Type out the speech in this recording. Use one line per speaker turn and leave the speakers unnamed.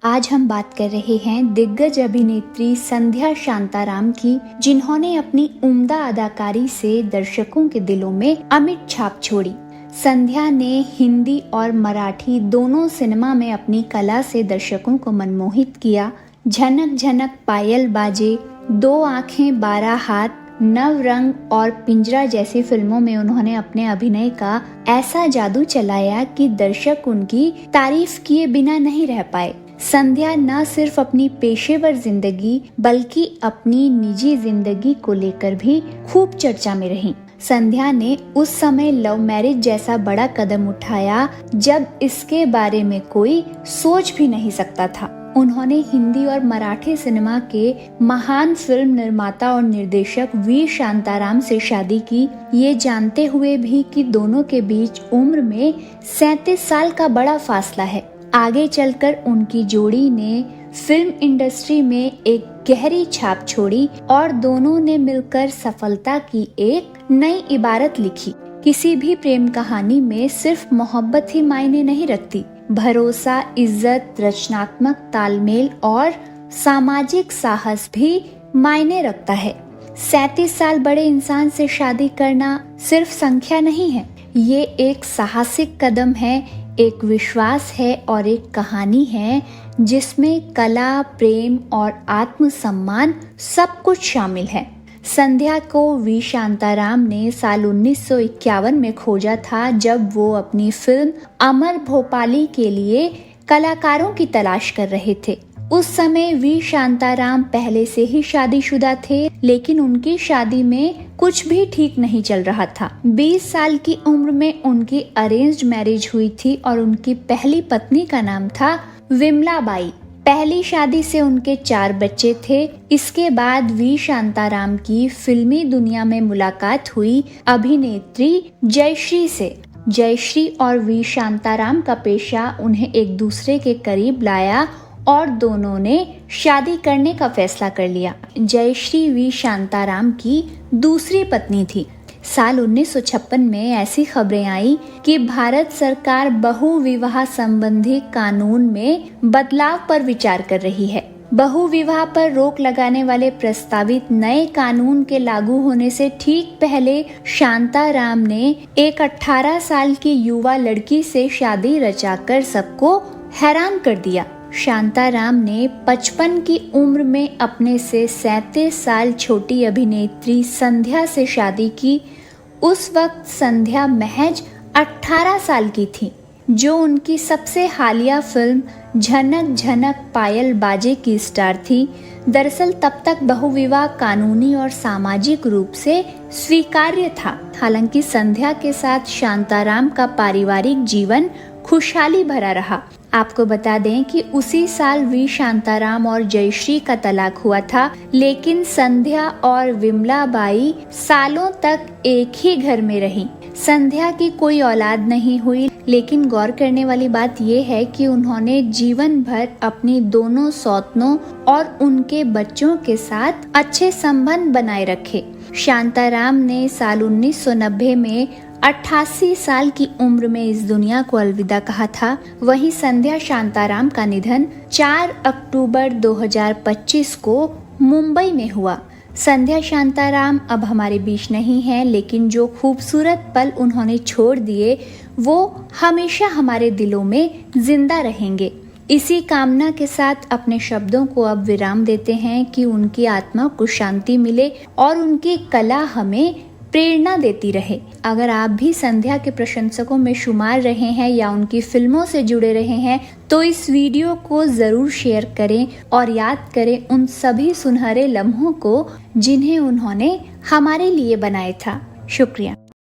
आज हम बात कर रहे हैं दिग्गज अभिनेत्री संध्या शांताराम की, जिन्होंने अपनी उम्दा अदाकारी से दर्शकों के दिलों में अमिट छाप छोड़ी। संध्या ने हिंदी और मराठी दोनों सिनेमा में अपनी कला से दर्शकों को मनमोहित किया। झनक झनक पायल बाजे, दो आंखें 12 हाथ, नव रंग और पिंजरा जैसी फिल्मों में उन्होंने अपने अभिनय का ऐसा जादू चलाया कि दर्शक उनकी तारीफ किए बिना नहीं रह पाए। संध्या न सिर्फ अपनी पेशेवर जिंदगी बल्कि अपनी निजी जिंदगी को लेकर भी खूब चर्चा में रही। संध्या ने उस समय लव मैरिज जैसा बड़ा कदम उठाया जब इसके बारे में कोई सोच भी नहीं सकता था। उन्होंने हिंदी और मराठी सिनेमा के महान फिल्म निर्माता और निर्देशक वी शांताराम से शादी की, ये जानते हुए भी कि दोनों के बीच उम्र में 37 साल का बड़ा फासला है। आगे चलकर उनकी जोड़ी ने फिल्म इंडस्ट्री में एक गहरी छाप छोड़ी और दोनों ने मिलकर सफलता की एक नई इबारत लिखी। किसी भी प्रेम कहानी में सिर्फ मोहब्बत ही मायने नहीं रखती, भरोसा, इज्जत, रचनात्मक तालमेल और सामाजिक साहस भी मायने रखता है। 37 साल बड़े इंसान से शादी करना सिर्फ संख्या नहीं है, ये एक साहसिक कदम है, एक विश्वास है और एक कहानी है जिसमें कला, प्रेम और आत्मसम्मान सब कुछ शामिल है। संध्या को वी शांताराम ने साल 1951 में खोजा था, जब वो अपनी फिल्म अमर भोपाली के लिए कलाकारों की तलाश कर रहे थे। उस समय वी शांताराम पहले से ही शादीशुदा थे, लेकिन उनकी शादी में कुछ भी ठीक नहीं चल रहा था। 20 साल की उम्र में उनकी अरेंज्ड मैरिज हुई थी और उनकी पहली पत्नी का नाम था विमला बाई। पहली शादी से उनके 4 बच्चे थे। इसके बाद वी शांताराम की फिल्मी दुनिया में मुलाकात हुई अभिनेत्री जयश्री से। जयश्री और वी शांताराम का पेशा उन्हें एक दूसरे के करीब लाया और दोनों ने शादी करने का फैसला कर लिया। जयश्री वी शांताराम की दूसरी पत्नी थी। साल 1956 में ऐसी खबरें आई कि भारत सरकार बहु विवाह संबंधी कानून में बदलाव पर विचार कर रही है। बहु विवाह पर रोक लगाने वाले प्रस्तावित नए कानून के लागू होने से ठीक पहले शांताराम ने एक 18 साल की युवा लड़की से शादी रचाकर सबको हैरान कर दिया। शांताराम ने 55 की उम्र में अपने से 37 साल छोटी अभिनेत्री संध्या से शादी की। उस वक्त संध्या महज 18 साल की थी, जो उनकी सबसे हालिया फिल्म झनक झनक पायल बाजे की स्टार थी। दरअसल तब तक बहुविवाह कानूनी और सामाजिक रूप से स्वीकार्य था। हालांकि संध्या के साथ शांताराम का पारिवारिक जीवन खुशहाली भरा रहा। आपको बता दें कि उसी साल वी शांताराम और जयश्री का तलाक हुआ था, लेकिन संध्या और विमला बाई सालों तक एक ही घर में रही। संध्या की कोई औलाद नहीं हुई, लेकिन गौर करने वाली बात यह है कि उन्होंने जीवन भर अपनी दोनों सौतनों और उनके बच्चों के साथ अच्छे संबंध बनाए रखे। शांताराम ने साल 1990 में 88 साल की उम्र में इस दुनिया को अलविदा कहा था। वहीं संध्या शांताराम का निधन 4 अक्टूबर 2025 को मुंबई में हुआ। संध्या शांताराम अब हमारे बीच नहीं है, लेकिन जो खूबसूरत पल उन्होंने छोड़ दिए वो हमेशा हमारे दिलों में जिंदा रहेंगे। इसी कामना के साथ अपने शब्दों को अब विराम देते हैं कि उनकी आत्मा को शांति मिले और उनकी कला हमें प्रेरणा देती रहे। अगर आप भी संध्या के प्रशंसकों में शुमार रहे हैं या उनकी फिल्मों से जुड़े रहे हैं, तो इस वीडियो को जरूर शेयर करें और याद करें उन सभी सुनहरे लम्हों को जिन्हें उन्होंने हमारे लिए बनाया था। शुक्रिया।